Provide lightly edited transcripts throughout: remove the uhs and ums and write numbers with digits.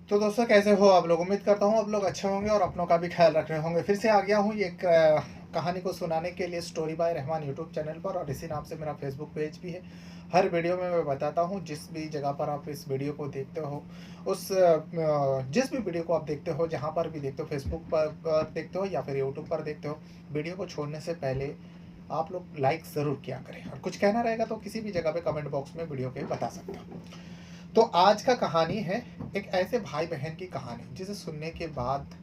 तो दोस्तों कैसे हो आप लोग। उम्मीद करता हूँ आप लोग अच्छे होंगे और अपनों का भी ख्याल रख रहे होंगे। फिर से आ गया हूँ ये कहानी को सुनाने के लिए story by Rahman YouTube channel पर, और इसी नाम से मेरा फेसबुक पेज भी है। हर वीडियो में मैं बताता हूँ, जिस भी जगह पर आप इस वीडियो को देखते हो, उस जिस भी वीडियो को आप देखते हो, जहाँ पर भी देखते हो, फेसबुक पर देखते हो या फिर यूट्यूब पर देखते हो, वीडियो को छोड़ने से पहले आप लोग लाइक ज़रूर किया करें, और कुछ कहना रहेगा तो किसी भी जगह पे कमेंट बॉक्स में वीडियो के बता सकते हो। तो आज का कहानी है एक ऐसे भाई बहन की कहानी जिसे सुनने के बाद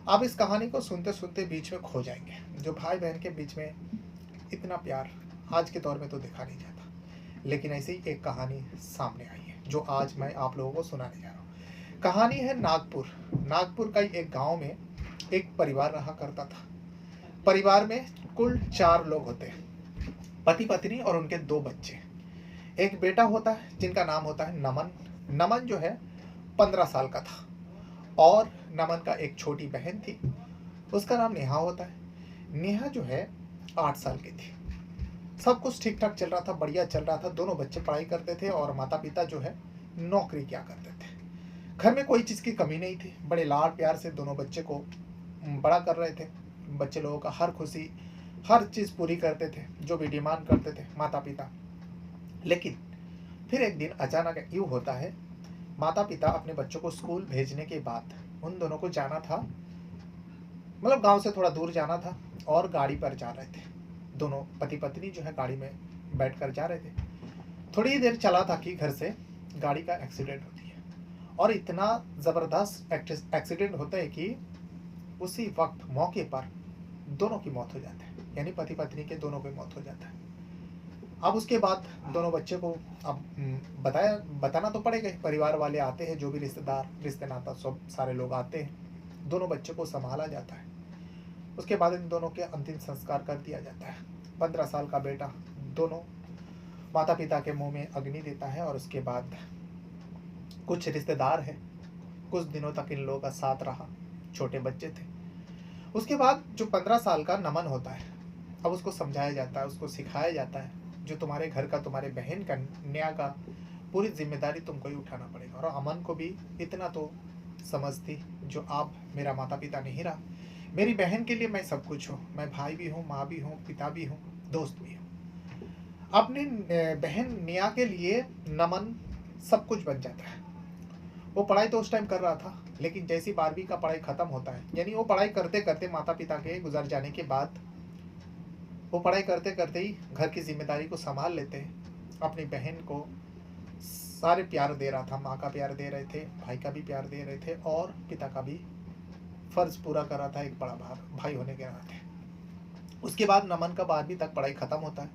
आप इस कहानी को सुनते सुनते बीच में खो जाएंगे। जो भाई बहन के बीच में इतना प्यार आज के दौर में तो देखा नहीं जाता, लेकिन ऐसी ही एक कहानी सामने आई है जो आज मैं आप लोगों को सुनाने जा रहा हूँ। कहानी है नागपुर। नागपुर का ही एक गांव में एक परिवार रहा करता था। परिवार में कुल 4 लोग होते हैं, पति पत्नी और उनके 2 बच्चे। एक बेटा होता है जिनका नाम होता है नमन। नमन जो है 15 साल का था, और नमन का एक छोटी बहन थी, उसका नाम नेहा होता है। नेहा जो है 8 साल की थी। सब कुछ ठीक ठाक चल रहा था, बढ़िया चल रहा था। दोनों बच्चे पढ़ाई करते थे और माता पिता जो है नौकरी किया करते थे। घर में कोई चीज़ की कमी नहीं थी। बड़े लाड प्यार से दोनों बच्चे को बड़ा कर रहे थे। बच्चे लोगों का हर खुशी, हर चीज़ पूरी करते थे जो भी डिमांड करते थे माता पिता। लेकिन फिर एक दिन अचानक यूँ होता है, माता पिता अपने बच्चों को स्कूल भेजने के बाद उन दोनों को जाना था, मतलब गांव से थोड़ा दूर जाना था, और गाड़ी पर जा रहे थे। दोनों पति पत्नी जो है गाड़ी में बैठकर जा रहे थे। थोड़ी ही देर चला था कि घर से गाड़ी का एक्सीडेंट होती है, और इतना ज़बरदस्त एक्सीडेंट होता है कि उसी वक्त मौके पर दोनों की मौत हो जाती है, यानी पति पत्नी के दोनों की मौत हो जाता है। अब उसके बाद दोनों बच्चे को अब बताना तो पड़ेगा। परिवार वाले आते हैं, जो भी रिश्तेदार रिश्ते नाता सब सारे लोग आते हैं। दोनों बच्चों को संभाला जाता है। उसके बाद इन दोनों के अंतिम संस्कार कर दिया जाता है। 15 साल का बेटा दोनों माता पिता के मुंह में अग्नि देता है, और उसके बाद कुछ रिश्तेदार हैं, कुछ दिनों तक इन लोगों का साथ रहा। छोटे बच्चे थे। उसके बाद जो 15 साल का नमन होता है, अब उसको समझाया जाता है, उसको सिखाया जाता है, जो तुम्हारे घर का, तुम्हारे बहन का, न्याय का पूरी जिम्मेदारी तुमको ही उठाना पड़ेगा। और अमन को भी इतना तो समझ थी, जो आप मेरा माता पिता नहीं रहा, मेरी बहन के लिए मैं सब कुछ हूँ। मैं भाई भी हूँ, माँ भी हूँ, पिता भी हूँ, दोस्त भी हूँ। अपनी बहन निया के लिए नमन सब कुछ बन जाता है। वो पढ़ाई तो उस टाइम कर रहा था, लेकिन जैसी 12वीं का पढ़ाई खत्म होता है, यानी वो पढ़ाई करते करते माता पिता के गुजर जाने के बाद, वो पढ़ाई करते करते ही घर की जिम्मेदारी को संभाल लेते हैं। अपनी बहन को सारे प्यार दे रहा था, माँ का प्यार दे रहे थे, भाई का भी प्यार दे रहे थे, और पिता का भी फर्ज पूरा कर रहा था एक बड़ा भाई होने के नाते। उसके बाद नमन का 12वीं तक पढ़ाई खत्म होता है।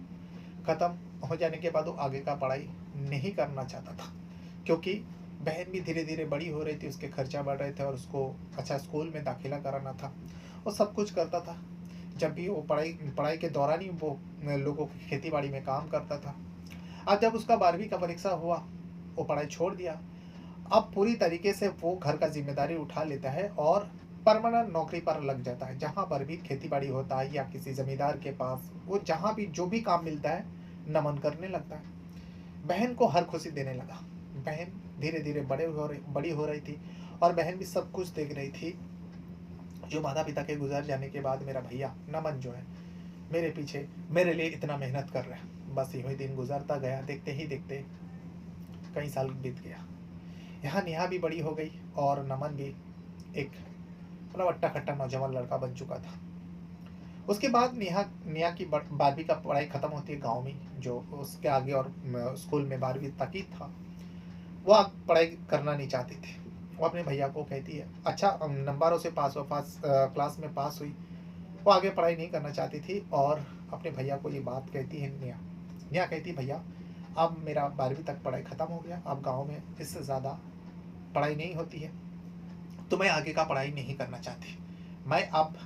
खत्म हो जाने के बाद वो आगे का पढ़ाई नहीं करना चाहता था, क्योंकि बहन भी धीरे धीरे बड़ी हो रही थी, उसके खर्चा बढ़ रहे थे, और उसको अच्छा स्कूल में दाखिला कराना था। वो सब कुछ करता था। जब भी वो पढ़ाई पढ़ाई के दौरान ही वो लोगों की खेती बाड़ी में काम करता था। अब जब उसका 12वीं का परीक्षा हुआ, वो पढ़ाई छोड़ दिया। अब पूरी तरीके से वो घर का जिम्मेदारी उठा लेता है, और परमानेंट नौकरी पर लग जाता है। जहाँ पर भी खेती बाड़ी होता है या किसी जमींदार के पास, वो जहाँ भी जो भी काम मिलता है नमन करने लगता है। बहन को हर खुशी देने लगा। बहन धीरे धीरे बड़ी हो रही थी, और बहन भी सब कुछ देख रही थी, जो माता पिता के गुजर जाने के बाद मेरा भैया नमन जो है मेरे पीछे मेरे लिए इतना मेहनत कर रहा है। बस यही दिन गुजरता गया। देखते ही देखते कई साल बीत गया। यहाँ नेहा भी बड़ी हो गई, और नमन भी एक मतलब अट्टा खट्टा नौजवान लड़का बन चुका था। उसके बाद नेहा नेहा की 12वीं का पढ़ाई खत्म होती है गांव में, जो उसके आगे और स्कूल में 12वीं तक ही था। वो अब पढ़ाई करना नहीं चाहती थी। वो अपने भैया को कहती है, अच्छा नंबरों से पास क्लास में पास हुई। वो आगे पढ़ाई नहीं करना चाहती थी, और अपने भैया को ये बात कहती है नेहा। नेहा कहती है, भैया अब मेरा 12वीं तक पढ़ाई ख़त्म हो गया, अब गांव में इससे ज़्यादा पढ़ाई नहीं होती है, तो मैं आगे का पढ़ाई नहीं करना चाहती। मैं अब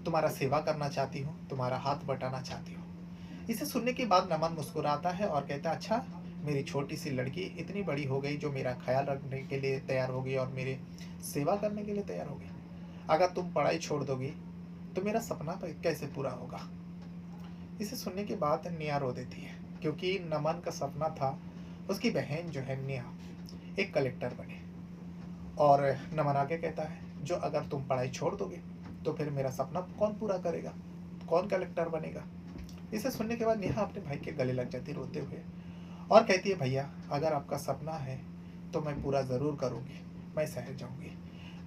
तुम्हारा सेवा करना चाहती हूँ, तुम्हारा हाथ बटाना चाहती हूँ। इसे सुनने के बाद नमन मुस्कुराता है और कहता है, अच्छा मेरी छोटी सी लड़की इतनी बड़ी हो गई, जो मेरा ख्याल रखने के लिए तैयार हो गई और मेरे सेवा करने के लिए तैयार हो गई। अगर तुम पढ़ाई छोड़ दोगी तो मेरा सपना कैसे पूरा होगा। इसे सुनने के बाद नेहा रो देती है, क्योंकि नमन का सपना था उसकी बहन जो है नेहा एक कलेक्टर बने, और नमन आगे कहता है, जो अगर तुम पढ़ाई छोड़ दोगे तो फिर मेरा सपना कौन पूरा करेगा, कौन कलेक्टर बनेगा। इसे सुनने के बाद नेहा अपने भाई के गले लग जाती रोते हुए और कहती है, भैया अगर आपका सपना है तो मैं पूरा ज़रूर करूँगी, मैं शहर जाऊँगी,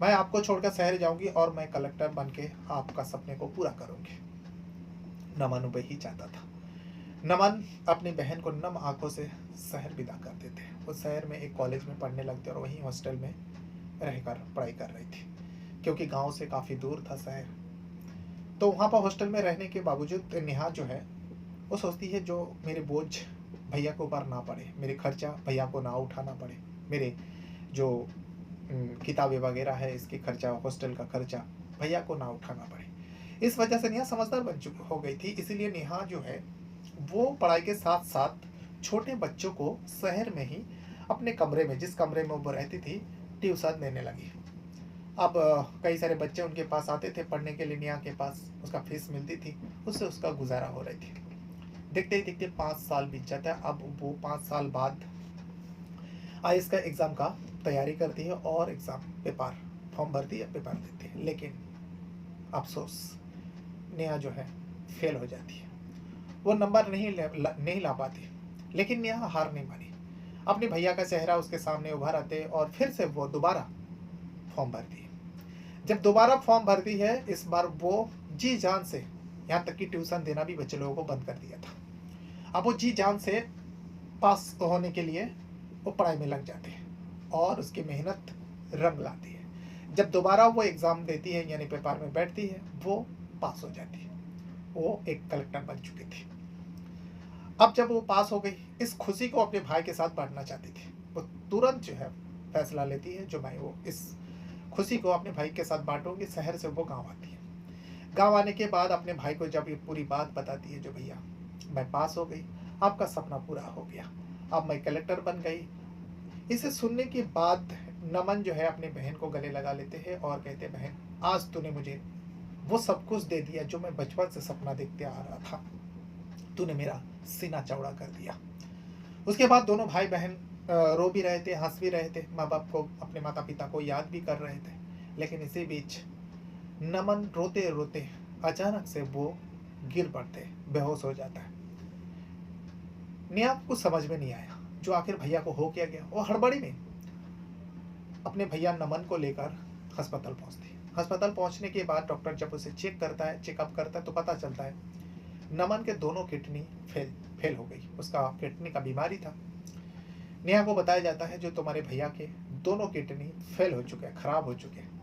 मैं आपको छोड़कर शहर जाऊँगी और मैं कलेक्टर बन के आपका सपने को पूरा करूँगी। नमन वही चाहता था। नमन अपनी बहन को नम आंखों से शहर विदा कर देते। वो शहर में एक कॉलेज में पढ़ने लगते और वहीं हॉस्टल में रहकर पढ़ाई कर रही थी, क्योंकि गांव से काफ़ी दूर था शहर। तो वहाँ पर हॉस्टल में रहने के बावजूद नेहा जो है वो सोचती है, जो मेरे बोझ भैया के ऊपर ना पड़े, मेरे खर्चा भैया को ना उठाना पड़े, मेरे जो किताबें वगैरह है इसके खर्चा, हॉस्टल का खर्चा भैया को ना उठाना पड़े। इस वजह से नेहा समझदार बन चुकी हो गई थी। इसीलिए नेहा जो है वो पढ़ाई के साथ साथ छोटे बच्चों को शहर में ही अपने कमरे में, जिस कमरे में वो रहती थी, ट्यूशन देने लगी। अब कई सारे बच्चे उनके पास आते थे पढ़ने के लिए, नेहा के पास उसका फीस मिलती थी, उससे उसका गुजारा हो रही थी। देखते ही देखते 5 साल बीत जाता है। अब वो 5 साल बाद आईएएस का एग्ज़ाम का तैयारी करती है और एग्ज़ाम पेपर फॉर्म भरती है, पेपर देती है। लेकिन अफसोस, नेहा जो है फेल हो जाती है, वो नंबर नहीं ला पाती। लेकिन नेहा हार नहीं मानी। अपने भैया का चेहरा उसके सामने उभर आते और फिर से वो दोबारा फॉर्म भरती है। जब दोबारा फॉर्म भरती है, इस बार वो जी जान से, यहाँ तक कि ट्यूशन देना भी बच्चे लोगों को बंद कर दिया था, अब वो जी जान से पास होने के लिए वो पढ़ाई में लग जाते हैं और उसकी मेहनत रंग लाती है। जब दोबारा वो एग्ज़ाम देती है, यानी पेपर में बैठती है, वो पास हो जाती है। वो एक कलेक्टर बन चुकी थी। अब जब वो पास हो गई, इस खुशी को अपने भाई के साथ बांटना चाहती थी। वो तुरंत जो है फैसला लेती है, जो मैं वो इस खुशी को अपने भाई के साथ बांटूंगी। शहर से वो गांव आती है। गांव आने के बाद अपने भाई को जब ये पूरी बात बताती है, जो भैया मैं पास हो गई, आपका सपना पूरा हो गया, अब मैं कलेक्टर बन गई। इसे सुनने के बाद नमन जो है अपनी बहन को गले लगा लेते हैं और कहते, बहन आज तूने मुझे वो सब कुछ दे दिया जो मैं बचपन से सपना देखते आ रहा था, तूने मेरा सीना चौड़ा कर दिया। उसके बाद दोनों भाई बहन रो भी रहे थे, हंस भी रहे थे, माँ बाप को, अपने माता पिता को याद भी कर रहे थे। लेकिन इसी बीच नमन रोते रोते अचानक से वो गिर पड़ते, बेहोश हो जाता है। नेहा को समझ में नहीं आया जो आखिर भैया को हो क्या गया। वो हड़बड़ी में अपने भैया नमन को लेकर अस्पताल पहुंचती है। अस्पताल पहुंचने के बाद डॉक्टर जब उसे चेक करता है, चेकअप करता है, तो पता चलता है नमन के दोनों किडनी फेल हो गई। उसका किडनी का बीमारी था। नेहा को बताया जाता है, जो तुम्हारे भैया के दोनों किडनी फेल हो चुके हैं, खराब हो चुके हैं,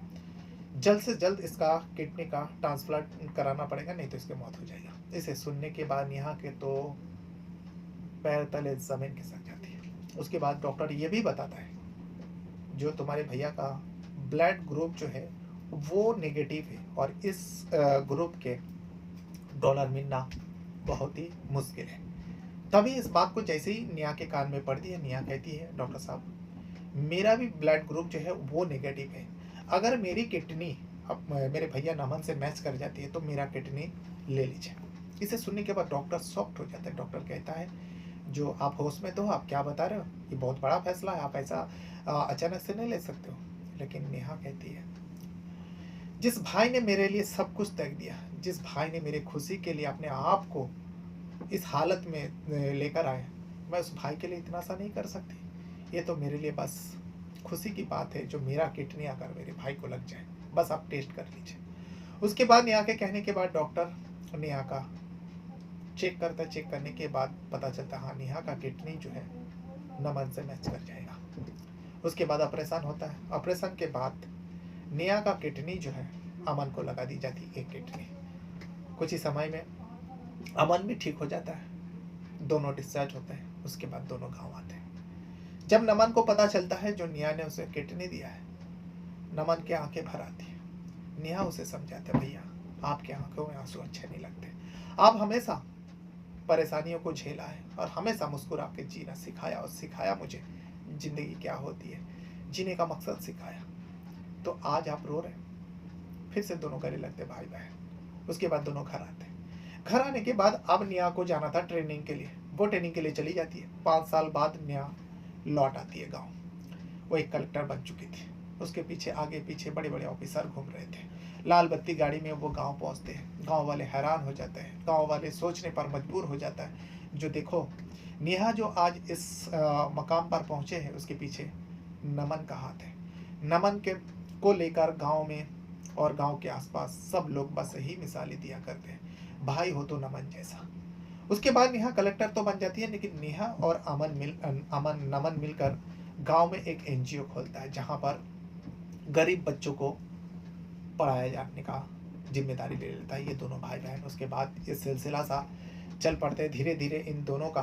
जल्द से जल्द इसका किडनी का ट्रांसप्लांट कराना पड़ेगा, नहीं तो इसकी मौत हो जाएगा। इसे सुनने के बाद नेहा के तो पैर तले जमीन खिसक जाती है। उसके बाद डॉक्टर ये भी बताता है, जो तुम्हारे भैया का ब्लड ग्रुप जो है वो नेगेटिव है और इस ग्रुप के डॉलर मिलना बहुत ही मुश्किल है। तभी इस बात को जैसे ही नेहा के कान में पड़ती है, नेहा कहती है, डॉक्टर साहब मेरा भी ब्लड ग्रुप जो है वो नेगेटिव है, अगर मेरी किडनी अब मेरे भैया नमन से मैच कर जाती है तो मेरा किडनी ले लीजिए। इसे सुनने के बाद डॉक्टर शॉक्ड हो जाता है। डॉक्टर कहता है, जो आप होश में तो आप क्या बता रहे हो, ये बहुत बड़ा फैसला है, आप ऐसा अचानक से नहीं ले सकते हो। लेकिन नेहा कहती है, जिस भाई ने मेरे लिए सब कुछ त्याग दिया, जिस भाई ने मेरे खुशी के लिए अपने आप को इस हालत में लेकर आए, मैं उस भाई के लिए इतना सा नहीं कर सकती। ये तो मेरे लिए बस खुशी की बात है, जो मेरा किडनी अगर मेरे भाई को लग जाए, बस आप टेस्ट कर लीजिए। उसके बाद नेहा के कहने के बाद डॉक्टर नेहा का चेक करता है। चेक करने के बाद पता चलता है, हाँ नेहा का किडनी जो है नमन से मैच कर जाएगा। उसके बाद ऑपरेशन होता है। ऑपरेशन के बाद नेहा का किडनी जो है अमन को लगा दी जाती है, एक किडनी। कुछ ही समय में अमन भी ठीक हो जाता है, दोनों डिस्चार्ज होते हैं। उसके बाद दोनों गांव आते हैं। जब नमन को पता चलता है जो नेहा ने उसे किडनी दिया है, नमन की आंखें भर आती है। नेहा उसे समझाते, भैया आपके आंखों में आंसू अच्छे नहीं लगते, आप हमेशा परेशानियों को झेला है और हमेशा मुस्कुरा के जीना सिखाया, और सिखाया मुझे जिंदगी क्या होती है, जीने का मकसद सिखाया। तो आज आप रो रहे। फिर से दोनों गले लगते भाई बहन। उसके बाद दोनों घर आते हैं। घर आने के बाद अब नेहा को जाना था ट्रेनिंग के लिए, वो ट्रेनिंग के लिए चली जाती है। 5 साल बाद नेहा लौट आती है गाँव। वो एक कलेक्टर बन चुकी थी। उसके पीछे आगे पीछे बड़े बड़े ऑफिसर घूम रहे थे। लाल बत्ती गाड़ी में वो गांव पहुंचते हैं। गांव वाले हैरान हो जाते हैं, गांव वाले सोचने पर मजबूर हो जाता है, जो देखो नेहा जो आज इस मकाम पर पहुंचे हैं उसके पीछे नमन का हाथ है। नमन के को लेकर गांव में और गांव के आसपास सब लोग बस यही मिसालें दिया करते हैं, भाई हो तो नमन जैसा। उसके बाद नेहा कलेक्टर तो बन जाती है, लेकिन नेहा और अमन नमन मिलकर गांव में एक एनजीओ खोलता है, जहां पर गरीब बच्चों को पढ़ाया जाने का जिम्मेदारी ले लेता है ये दोनों भाई बहन। उसके बाद ये सिलसिला सा चल पड़ते हैं। धीरे धीरे इन दोनों का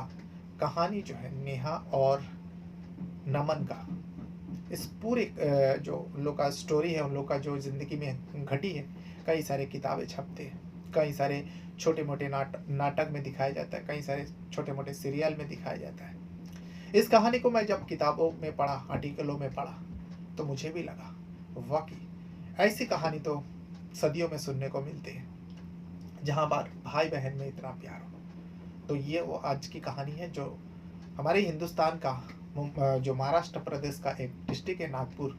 कहानी जो है, नेहा और नमन का, इस पूरे जो उन लोग का स्टोरी है, उन लोग का जो ज़िंदगी में घटी है, कई सारे किताबें छपते हैं, कई सारे छोटे मोटे नाटक में दिखाया जाता है, कई सारे छोटे मोटे सीरियल में दिखाया जाता है। इस कहानी को मैं जब किताबों में पढ़ा, आर्टिकलों में पढ़ा, तो मुझे भी लगा वाकई ऐसी कहानी तो सदियों में सुनने को मिलती है, जहाँ पर भाई बहन में इतना प्यार हो। तो ये वो आज की कहानी है जो हमारे हिंदुस्तान का जो महाराष्ट्र प्रदेश का एक डिस्ट्रिक्ट है नागपुर,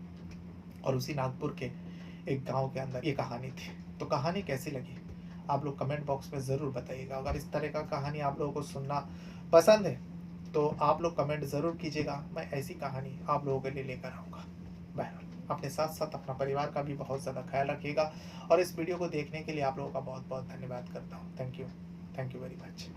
और उसी नागपुर के एक गांव के अंदर ये कहानी थी। तो कहानी कैसी लगी आप लोग कमेंट बॉक्स में ज़रूर बताइएगा। अगर इस तरह का कहानी आप लोगों को सुनना पसंद है तो आप लोग कमेंट ज़रूर कीजिएगा, मैं ऐसी कहानी आप लोगों के लिए लेकर आऊँगा। बहरहाल अपने साथ साथ अपना परिवार का भी बहुत ज़्यादा ख्याल रखिएगा, और इस वीडियो को देखने के लिए आप लोगों का बहुत बहुत धन्यवाद करता हूँ। Thank you very much.